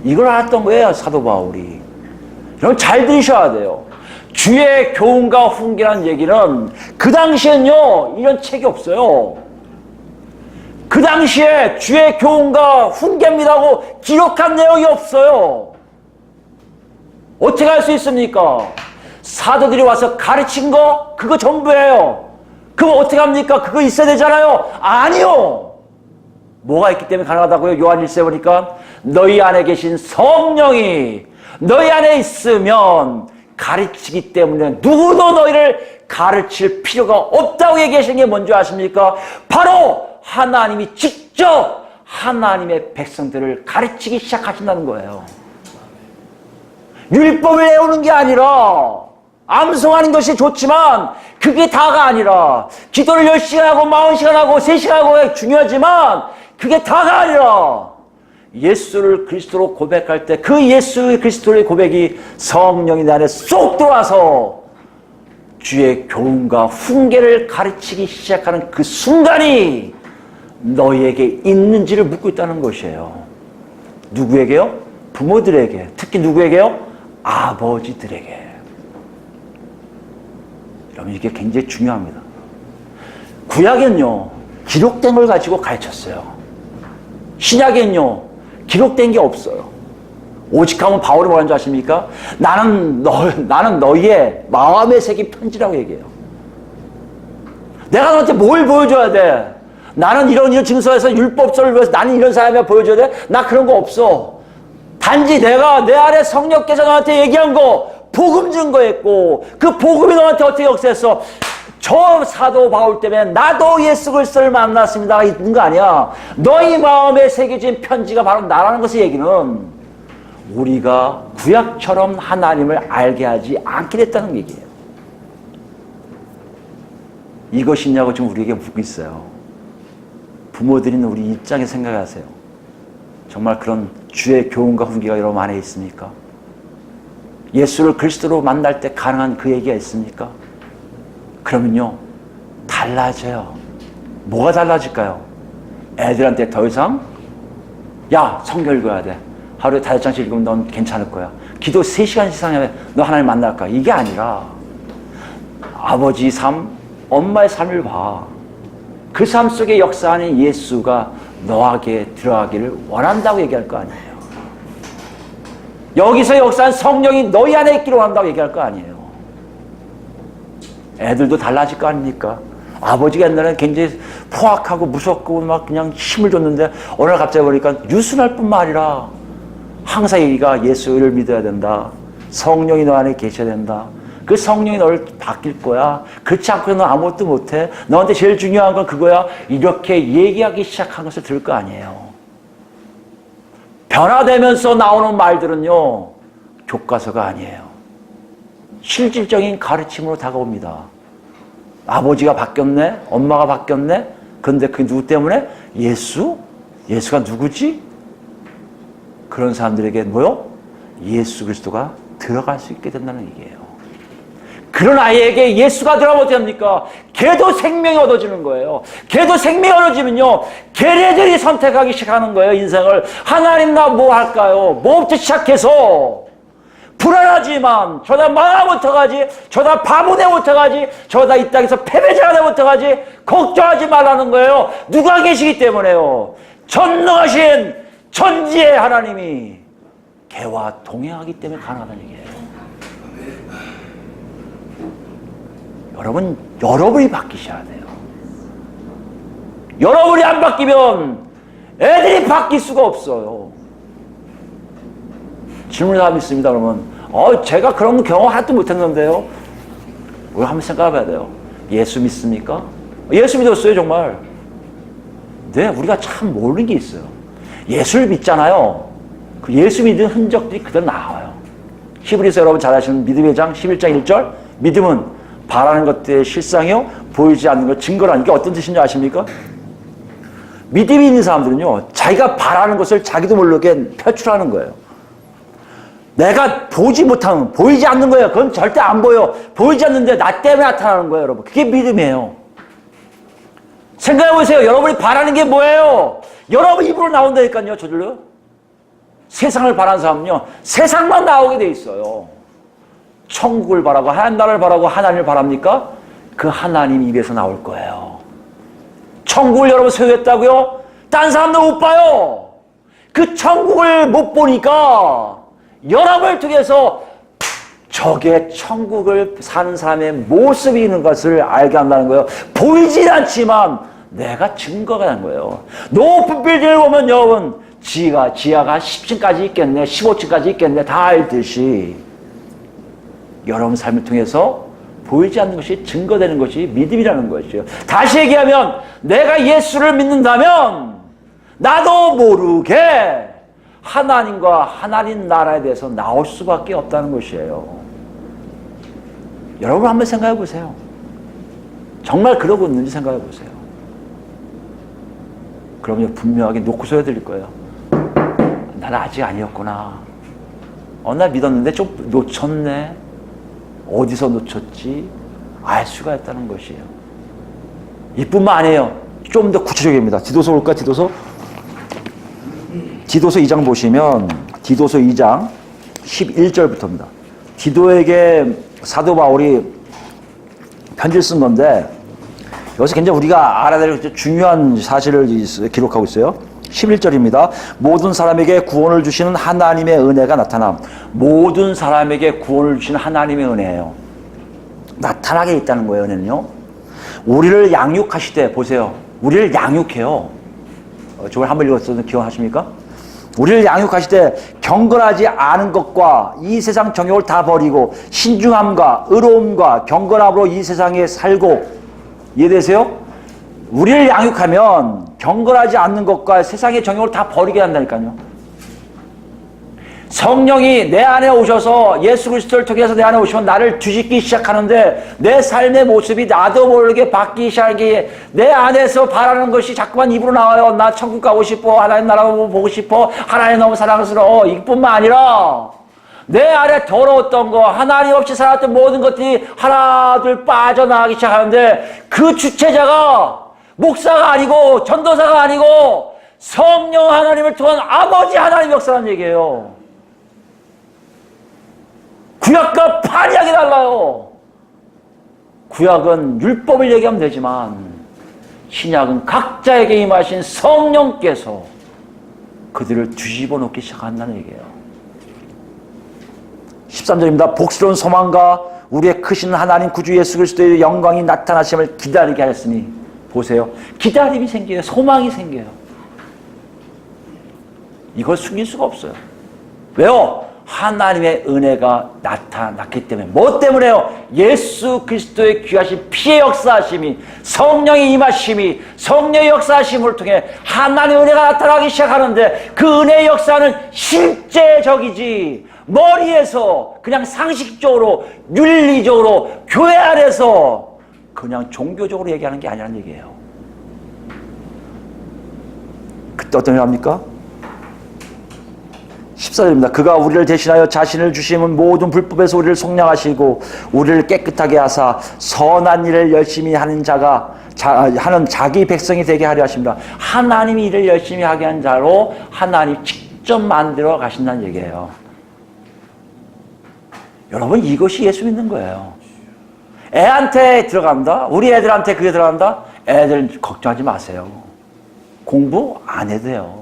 Speaker 1: 이걸 알았던 거예요, 사도 바울이. 여러분 잘 들으셔야 돼요. 주의 교훈과 훈계라는 얘기는 그 당시엔요 이런 책이 없어요. 그 당시에 주의 교훈과 훈계입니다고 기록한 내용이 없어요. 어떻게 할 수 있습니까? 사도들이 와서 가르친 거 그거 전부예요. 그럼 어떻게 합니까? 그거 있어야 되잖아요. 아니요. 뭐가 있기 때문에 가능하다고요? 요한 1세 보니까 너희 안에 계신 성령이 너희 안에 있으면 가르치기 때문에 누구도 너희를 가르칠 필요가 없다고 얘기하시는 게 뭔지 아십니까? 바로 하나님이 직접 하나님의 백성들을 가르치기 시작하신다는 거예요. 율법을 외우는 게 아니라 암송하는 것이 좋지만 그게 다가 아니라 기도를 10시간 하고 40시간 하고 3시간 하고 중요하지만 그게 다가 아니라 예수를 그리스도로 고백할 때 그 예수의 그리스도의 고백이 성령이 내 안에 쏙 들어와서 주의 교훈과 훈계를 가르치기 시작하는 그 순간이 너희에게 있는지를 묻고 있다는 것이에요. 누구에게요? 부모들에게. 특히 누구에게요? 아버지들에게. 여러분 이게 굉장히 중요합니다. 구약은요 기록된 걸 가지고 가르쳤어요. 신약은요 기록된 게 없어요. 오직하면 바울이 뭐라는 줄 아십니까? 나는 너희의 마음에 새긴 편지라고 얘기해요. 내가 너한테 뭘 보여줘야 돼? 나는 이런 증서에서 율법서를 위해서 나는 이런 사람이야 보여줘야 돼? 나 그런 거 없어. 단지 내가 내 안에 성령께서 너한테 얘기한 거 복음 증거했고 그 복음이 너한테 어떻게 역사했어? 저 사도 바울 때문에 나도 예수 그리스도를 만났습니다 있는 거 아니야. 너희 마음에 새겨진 편지가 바로 나라는 것의 얘기는 우리가 구약처럼 하나님을 알게 하지 않게 됐다는 얘기예요. 이것이냐고 지금 우리에게 묻고 있어요. 부모들인 우리 입장에 생각하세요. 정말 그런 주의 교훈과 훈계가 여러분 안에 있습니까? 예수를 그리스도로 만날 때 가능한 그 얘기가 있습니까? 그러면요, 달라져요. 뭐가 달라질까요? 애들한테 더 이상 야, 성경 읽어야 돼. 하루에 5장씩 읽으면 넌 괜찮을 거야. 기도 3시간 이상 하면 너 하나님 만날 거야. 이게 아니라 아버지 삶, 엄마의 삶을 봐. 그 삶 속에 역사하는 예수가 너에게 들어가기를 원한다고 얘기할 거 아니에요. 여기서 역사한 성령이 너희 안에 있기를 원한다고 얘기할 거 아니에요. 애들도 달라질 거 아닙니까? 아버지가 옛날에는 굉장히 포악하고 무섭고 막 그냥 힘을 줬는데 어느 날 갑자기 보니까 유순할 뿐만 아니라 항상 얘기가 예수를 믿어야 된다. 성령이 너 안에 계셔야 된다. 그 성령이 너를 바뀔 거야. 그렇지 않고는 너 아무것도 못해. 너한테 제일 중요한 건 그거야. 이렇게 얘기하기 시작한 것을 들을 거 아니에요. 변화되면서 나오는 말들은요, 교과서가 아니에요. 실질적인 가르침으로 다가옵니다. 아버지가 바뀌었네? 엄마가 바뀌었네? 근데 그게 누구 때문에? 예수? 예수가 누구지? 그런 사람들에게 뭐요? 예수 그리스도가 들어갈 수 있게 된다는 얘기예요. 그런 아이에게 예수가 들어가면 어떻게 합니까? 걔도 생명이 얻어지는 거예요. 걔도 생명이 얻어지면요, 걔네들이 선택하기 시작하는 거예요, 인생을. 하나님 나 뭐 할까요? 뭐부터 시작해서 불안하지만 저다 망하면 어떡하지? 저다 바보 되면 어떡하지? 저다 이 땅에서 패배자가 되면 어떡하지? 걱정하지 말라는 거예요. 누가 계시기 때문에요. 전능하신 천지의 하나님이 걔와 동행하기 때문에 가능하다는 얘기예요. 여러분이 바뀌셔야 돼요. 여러분이 안 바뀌면 애들이 바뀔 수가 없어요. 질문을 하면 있습니다. 그러면 제가 그런 경험 하나도 못했는데요. 우리 한번 생각해봐야 돼요. 예수 믿습니까? 예수 믿었어요, 정말. 네, 우리가 참 모르는 게 있어요. 예수를 믿잖아요. 그 예수 믿은 흔적들이 그대로 나와요. 히브리서 여러분 잘 아시는 믿음의 장 11장 1절. 믿음은 바라는 것들의 실상이요, 보이지 않는 것 증거라는 게 어떤 뜻인지 아십니까? 믿음이 있는 사람들은요, 자기가 바라는 것을 자기도 모르게 표출하는 거예요. 내가 보지 못하는, 보이지 않는 거예요. 그건 절대 안 보여. 보이지 않는데 나 때문에 나타나는 거예요, 여러분. 그게 믿음이에요. 생각해 보세요. 여러분이 바라는 게 뭐예요? 여러분 입으로 나온다니까요, 저절로. 세상을 바라는 사람은요, 세상만 나오게 돼 있어요. 천국을 바라고 하나님 나라를 바라고 하나님을 바랍니까? 그 하나님 입에서 나올 거예요. 천국을 여러분 소유했다고요? 딴 사람도 못 봐요. 그 천국을 못 보니까 여러분을 통해서 저게 천국을 사는 사람의 모습이 있는 것을 알게 한다는 거예요. 보이진 않지만 내가 증거가 된 거예요. 높은 빌딩을 보면 여러분 지하가 10층까지 있겠네, 15층까지 있겠네, 다 알듯이 여러분 삶을 통해서 보이지 않는 것이 증거되는 것이 믿음이라는 것이에요. 다시 얘기하면 내가 예수를 믿는다면 나도 모르게 하나님과 하나님 나라에 대해서 나올 수밖에 없다는 것이에요. 여러분 한번 생각해 보세요. 정말 그러고 있는지 생각해 보세요. 그러면 분명하게 놓고서 해드릴 거예요. 나는 아직 아니었구나. 나 믿었는데 좀 놓쳤네. 어디서 놓쳤지? 알 수가 있다는 것이에요. 이뿐만 아니에요. 좀 더 구체적입니다. 디도서 볼까? 디도서 2장 보시면 디도서 2장 11절부터입니다. 디도에게 사도 바울이 편지를 쓴 건데 여기서 굉장히 우리가 알아야 될 중요한 사실을 기록하고 있어요. 11절입니다. 모든 사람에게 구원을 주시는 하나님의 은혜가 나타남. 모든 사람에게 구원을 주시는 하나님의 은혜예요. 나타나게 있다는 거예요, 은혜는요. 우리를 양육하시되, 보세요. 우리를 양육해요. 저걸 한번 읽었었는데 기억하십니까? 우리를 양육하시되 경건하지 않은 것과 이 세상 정욕을 다 버리고 신중함과 의로움과 경건함으로 이 세상에 살고, 이해되세요? 우리를 양육하면 경건하지 않는 것과 세상의 정욕을 다 버리게 한다니까요. 성령이 내 안에 오셔서 예수 그리스도를 통해서 내 안에 오시면 나를 뒤집기 시작하는데 내 삶의 모습이 나도 모르게 바뀌기 시작하기에 내 안에서 바라는 것이 자꾸만 입으로 나와요. 나 천국 가고 싶어. 하나님 나라 보고 싶어. 하나님 너무 사랑스러워. 이뿐만 아니라 내 안에 더러웠던 거, 하나님 없이 살았던 모든 것들이 하나둘 빠져나가기 시작하는데 그 주체자가 목사가 아니고 전도사가 아니고 성령 하나님을 통한 아버지 하나님 역사라는 얘기예요. 구약과 판약이 달라요. 구약은 율법을 얘기하면 되지만 신약은 각자에게 임하신 성령께서 그들을 뒤집어 놓기 시작한다는 얘기예요. 13절입니다. 복스러운 소망과 우리의 크신 하나님 구주 예수 그리스도의 영광이 나타나심을 기다리게 하였으니, 보세요. 기다림이 생겨요. 소망이 생겨요. 이걸 숨길 수가 없어요. 왜요? 하나님의 은혜가 나타났기 때문에. 뭐 때문에요? 예수 그리스도의 귀하신 피의 역사하심이, 성령의 임하심이, 성령의 역사하심을 통해 하나님의 은혜가 나타나기 시작하는데 그 은혜의 역사는 실제적이지 머리에서 그냥 상식적으로 윤리적으로 교회 안에서 그냥 종교적으로 얘기하는 게 아니라는 얘기예요. 그때 어떤 일 합니까? 14절입니다. 그가 우리를 대신하여 자신을 주심은 모든 불법에서 우리를 속량하시고 우리를 깨끗하게 하사 선한 일을 열심히 하는 하는 자기 백성이 되게 하려 하십니다. 하나님이 일을 열심히 하게 한 자로 하나님 직접 만들어 가신다는 얘기예요. 여러분, 이것이 예수 믿는 거예요. 애한테 들어간다? 우리 애들한테 그게 들어간다? 애들 걱정하지 마세요. 공부 안 해도 돼요.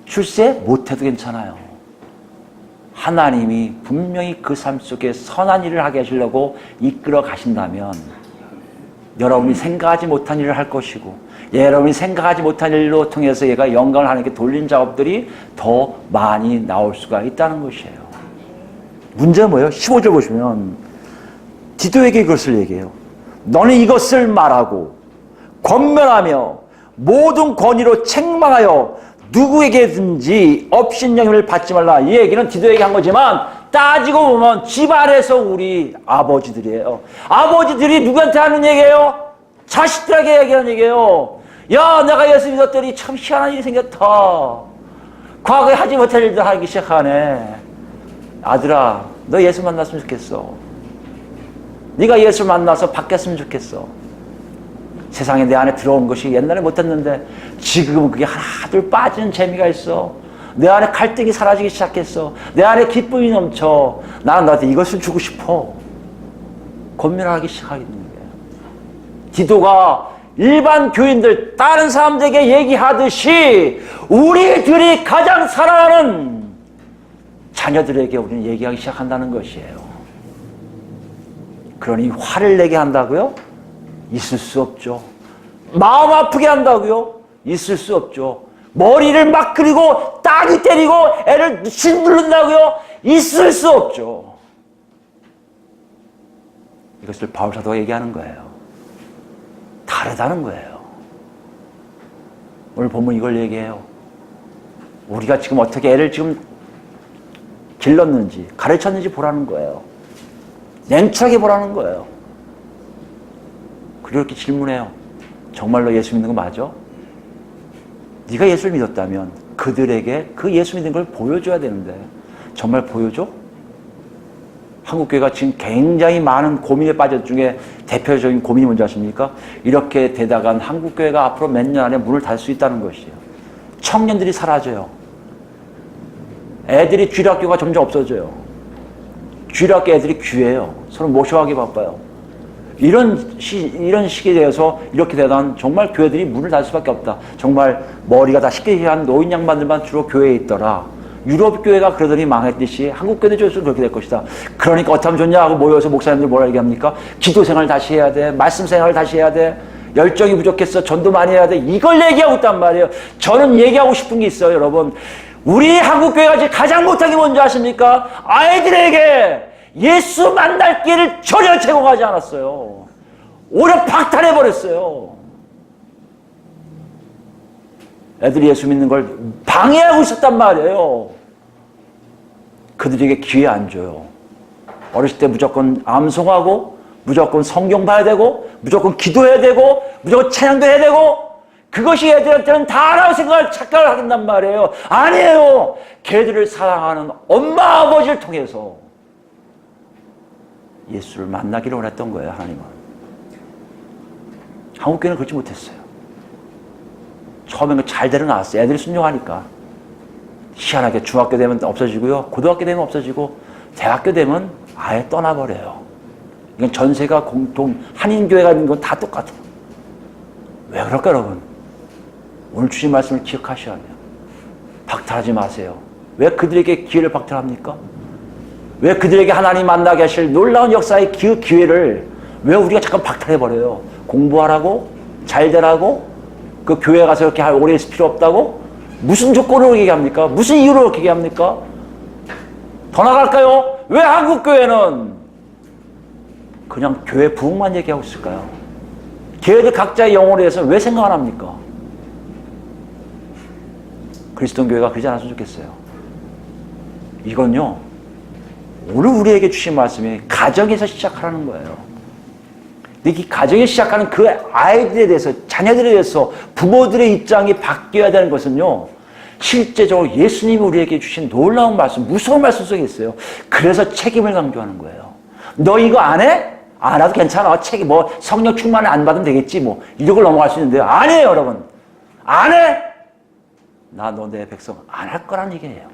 Speaker 1: 출세 못해도 괜찮아요. 하나님이 분명히 그 삶 속에 선한 일을 하게 하시려고 이끌어 가신다면 여러분이 생각하지 못한 일을 할 것이고, 여러분이 생각하지 못한 일로 통해서 얘가 영광을 하나님께 돌린 작업들이 더 많이 나올 수가 있다는 것이에요. 문제는 뭐예요? 15절 보시면 디도에게 이것을 얘기해요. 너는 이것을 말하고 권면하며 모든 권위로 책망하여 누구에게든지 업신여김을 받지 말라. 이 얘기는 디도에게 한 거지만 따지고 보면 집안에서 우리 아버지들이에요. 아버지들이 누구한테 하는 얘기예요? 자식들에게 얘기하는 얘기예요. 야, 내가 예수 믿었더니 참 희한한 일이 생겼다. 과거에 하지 못할 일도 하기 시작하네. 아들아, 너 예수 만났으면 좋겠어. 네가 예수 만나서 바뀌었으면 좋겠어. 세상에 내 안에 들어온 것이 옛날에 못했는데 지금은 그게 하나둘 빠지는 재미가 있어. 내 안에 갈등이 사라지기 시작했어. 내 안에 기쁨이 넘쳐. 나는 너한테 이것을 주고 싶어. 권면하기 시작하는 거예요. 디도가 일반 교인들, 다른 사람들에게 얘기하듯이 우리들이 가장 사랑하는 자녀들에게 우리는 얘기하기 시작한다는 것이에요. 그러니 화를 내게 한다고요? 있을 수 없죠. 마음 아프게 한다고요? 있을 수 없죠. 머리를 막 그리고 따기 때리고 애를 짓누른다고요? 있을 수 없죠. 이것을 바울 사도가 얘기하는 거예요. 다르다는 거예요. 오늘 본문 이걸 얘기해요. 우리가 지금 어떻게 애를 지금 길렀는지 가르쳤는지 보라는 거예요. 냉철하게 보라는 거예요. 그리고 이렇게 질문해요. 정말로 예수 믿는 거 맞아? 네가 예수를 믿었다면 그들에게 그 예수 믿는 걸 보여줘야 되는데 정말 보여줘? 한국교회가 지금 굉장히 많은 고민에 빠진 중에 대표적인 고민이 뭔지 아십니까? 이렇게 되다간 한국교회가 앞으로 몇 년 안에 문을 닫을 수 있다는 것이에요. 청년들이 사라져요. 애들이 주일학교가 점점 없어져요. 주일학교 애들이 귀해요. 서로 모셔가기 바빠요. 이런 시기에 대해서 이렇게 되다간 정말 교회들이 문을 닫을 수밖에 없다. 정말 머리가 다 시끼한 노인 양반들만 주로 교회에 있더라. 유럽 교회가 그러더니 망했듯이 한국 교회도 저수록 그렇게 될 것이다. 그러니까 어떻게 하면 좋냐 하고 모여서 목사님들 뭐라 얘기합니까? 기도 생활 다시 해야 돼. 말씀 생활 다시 해야 돼. 열정이 부족했어. 전도 많이 해야 돼. 이걸 얘기하고 있단 말이에요. 저는 얘기하고 싶은 게 있어요, 여러분. 우리 한국교회가 지금 가장 못한 게 뭔지 아십니까? 아이들에게 예수 만날 기회를 전혀 제공하지 않았어요. 오히려 박탈해버렸어요. 애들이 예수 믿는 걸 방해하고 있었단 말이에요. 그들에게 기회 안 줘요. 어렸을 때 무조건 암송하고 무조건 성경 봐야 되고 무조건 기도해야 되고 무조건 찬양도 해야 되고 그것이 애들한테는 다라고 착각을 하긴단 말이에요. 아니에요. 걔들을 사랑하는 엄마 아버지를 통해서 예수를 만나기를 원했던 거예요. 하나님은. 한국교회는 그렇지 못했어요. 처음에는 잘 데려놨어요. 애들이 순종하니까. 희한하게 중학교 되면 없어지고요. 고등학교 되면 없어지고 대학교 되면 아예 떠나버려요. 이건 전세가 공통 한인교회가 있는 건 다 똑같아요. 왜 그럴까 여러분? 오늘 주신 말씀을 기억하셔야 돼요. 박탈하지 마세요. 왜 그들에게 기회를 박탈합니까? 왜 그들에게 하나님 만나게 하실 놀라운 역사의 기회를 왜 우리가 잠깐 박탈해버려요? 공부하라고? 잘 되라고? 그 교회 가서 이렇게 오래 있을 필요 없다고? 무슨 조건으로 얘기합니까? 무슨 이유로 그렇게 얘기합니까? 더 나갈까요? 왜 한국교회는 그냥 교회 부흥만 얘기하고 있을까요? 교회들 각자의 영혼에 대해서 왜 생각 안 합니까? 그리스도인 교회가 그러지 않았으면 좋겠어요. 이건요, 오늘 우리에게 주신 말씀이 가정에서 시작하라는 거예요. 근데 이 가정에 시작하는 그 아이들에 대해서, 자녀들에 대해서 부모들의 입장이 바뀌어야 되는 것은요, 실제적으로 예수님이 우리에게 주신 놀라운 말씀, 무서운 말씀 속에 있어요. 그래서 책임을 강조하는 거예요. 너 이거 안 해? 안 해도 괜찮아. 성령 충만을 안 받으면 되겠지. 이걸 넘어갈 수 있는데요. 아니에요, 여러분. 안 해? 나 너 내 백성 안 할 거란 얘기예요.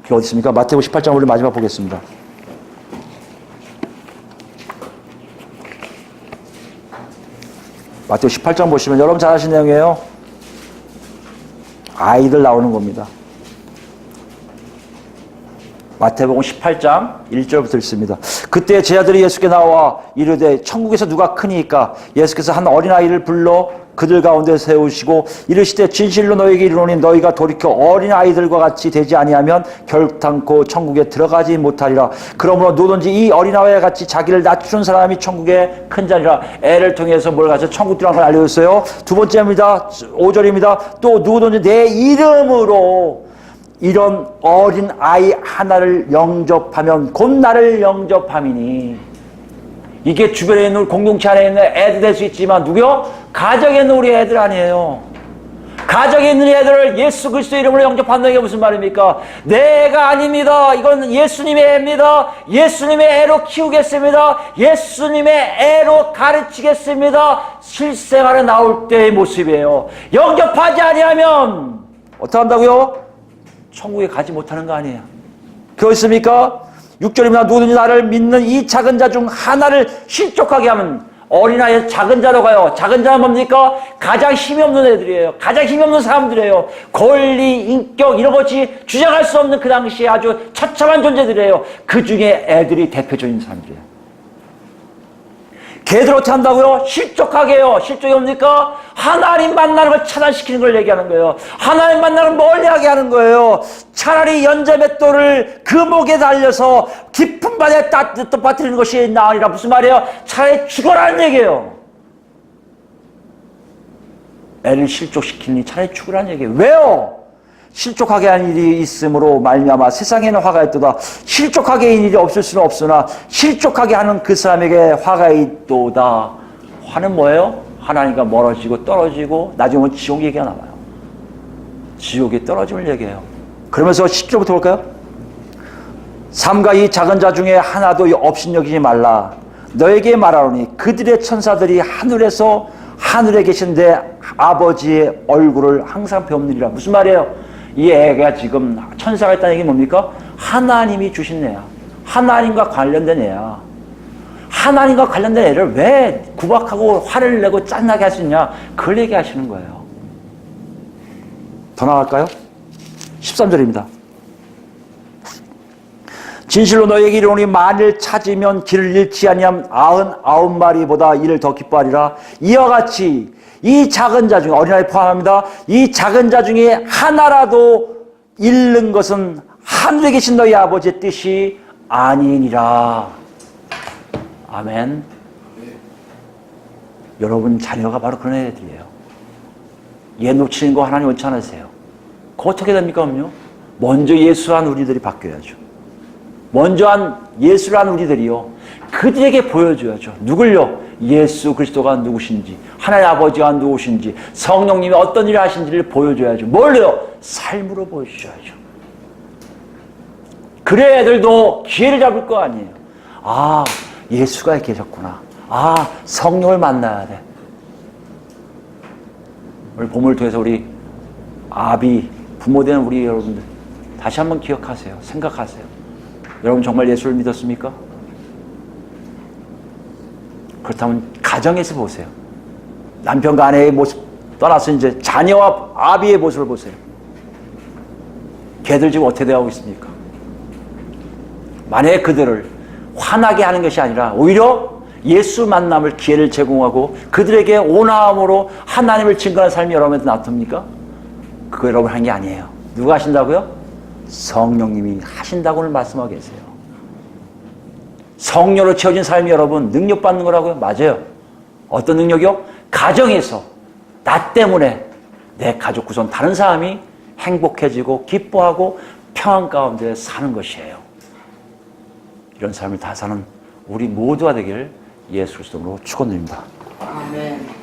Speaker 1: 그게 어디 있습니까? 마태복음 18장 우리 마지막 보겠습니다. 마태복음 18장 보시면 여러분 잘 아시는 내용이에요. 아이들 나오는 겁니다. 마태복음 18장 1절부터 읽습니다. 그때 제자들이 예수께 나와 이르되 천국에서 누가 크니까? 예수께서 한 어린아이를 불러 그들 가운데 세우시고 이르시되 진실로 너희에게 이르노니 너희가 돌이켜 어린아이들과 같이 되지 아니하면 결단코 천국에 들어가지 못하리라. 그러므로 누구든지 이 어린아이와 같이 자기를 낮추는 사람이 천국에 큰 자리라. 애를 통해서 뭘 가서 천국 들어간 걸 알려줬어요. 두 번째입니다. 5절입니다. 또 누구든지 내 이름으로 이런 어린 아이 하나를 영접하면 곧 나를 영접함이니. 이게 주변에 있는 공동체 안에 있는 애들 될 수 있지만 누구요? 가정에 있는 우리 애들 아니에요. 가정에 있는 애들을 예수 그리스도 이름으로 영접한다는 게 무슨 말입니까? 내가 아닙니다. 이건 예수님의 애입니다. 예수님의 애로 키우겠습니다. 예수님의 애로 가르치겠습니다. 실생활에 나올 때의 모습이에요. 영접하지 아니하면 어떻게 한다고요? 천국에 가지 못하는 거 아니에요. 그거 있습니까? 6절입니다. 누구든지 나를 믿는 이 작은 자 중 하나를 실족하게 하면 어린아이에서 작은 자로 가요. 작은 자는 뭡니까? 가장 힘이 없는 애들이에요. 가장 힘이 없는 사람들이에요. 권리, 인격 이런 것이 주장할 수 없는 그 당시에 아주 처참한 존재들이에요. 그 중에 애들이 대표적인 사람들이에요. 걔들 어떻게 한다고요? 실족하게 해요. 실족이 뭡니까? 하나님 만나는 걸 차단시키는 걸 얘기하는 거예요. 하나님 만나는 걸 멀리하게 하는 거예요. 차라리 연자맷돌을 그 목에 달려서 깊은 바다에 빠뜨리는 것이 나으리라. 무슨 말이에요? 차라리 죽어라는 얘기예요. 애를 실족시키니 차라리 죽으라는 얘기예요. 왜요? 실족하게 한 일이 있으므로 말미암아 세상에는 화가 있도다. 실족하게 한 일이 없을 수는 없으나 실족하게 하는 그 사람에게 화가 있도다. 화는 뭐예요? 하나님과 멀어지고 떨어지고 나중에 지옥 얘기가 나와요. 지옥에 떨어짐을 얘기해요. 그러면서 10절부터 볼까요? 삼가 이 작은 자 중에 하나도 업신여기지 말라. 너에게 말하노니 그들의 천사들이 하늘에 계신 내 아버지의 얼굴을 항상 배웁느니라. 무슨 말이에요? 이 애가 지금 천사가 있다는 얘기는 뭡니까? 하나님이 주신 애야. 하나님과 관련된 애야. 하나님과 관련된 애를 왜 구박하고 화를 내고 짠나게 할 수 있냐? 그걸 얘기하시는 거예요. 더 나갈까요? 13절입니다. 진실로 너에게 이르노니 만일 찾으면 길을 잃지 아니하면 99마리보다 이를 더 기뻐하리라. 이와 같이 이 작은 자 중에, 어린아이 포함합니다. 이 작은 자 중에 하나라도 잃는 것은 하늘에 계신 너희 아버지의 뜻이 아니니라. 아멘. 여러분 자녀가 바로 그런 애들이에요. 얘 놓치는 거 하나님 원치 않으세요. 그거 어떻게 됩니까? 그럼요. 먼저 예수란 우리들이 바뀌어야죠. 먼저 한 예수란 우리들이요. 그들에게 보여줘야죠. 누굴요? 예수 그리스도가 누구신지, 하나님 아버지가 누구신지, 성령님이 어떤 일을 하신지를 보여줘야죠. 뭘요? 삶으로 보여주셔야죠. 그래 애들도 기회를 잡을 거 아니에요. 아, 예수가 계셨구나. 아, 성령을 만나야 돼. 오늘 본문을 통해서 우리 아비, 부모 되는 우리 여러분들 다시 한번 기억하세요. 생각하세요. 여러분 정말 예수를 믿었습니까? 그렇다면 가정에서 보세요. 남편과 아내의 모습 떠나서 이제 자녀와 아비의 모습을 보세요. 걔들 지금 어떻게 되어가고 있습니까? 만약에 그들을 화나게 하는 것이 아니라 오히려 예수 만남을 기회를 제공하고 그들에게 온화함으로 하나님을 증거하는 삶이 여러분한테 나타납니까? 그거 여러분 한 게 아니에요. 누가 하신다고요? 성령님이 하신다고 오늘 말씀하고 계세요. 성령으로 채워진 삶이 여러분 능력받는 거라고요? 맞아요. 어떤 능력이요? 가정에서 나 때문에 내 가족 구성 다른 사람이 행복해지고 기뻐하고 평안 가운데 사는 것이에요. 이런 삶을 다 사는 우리 모두가 되길 예수 그리스도로 축원드립니다.
Speaker 2: 아멘.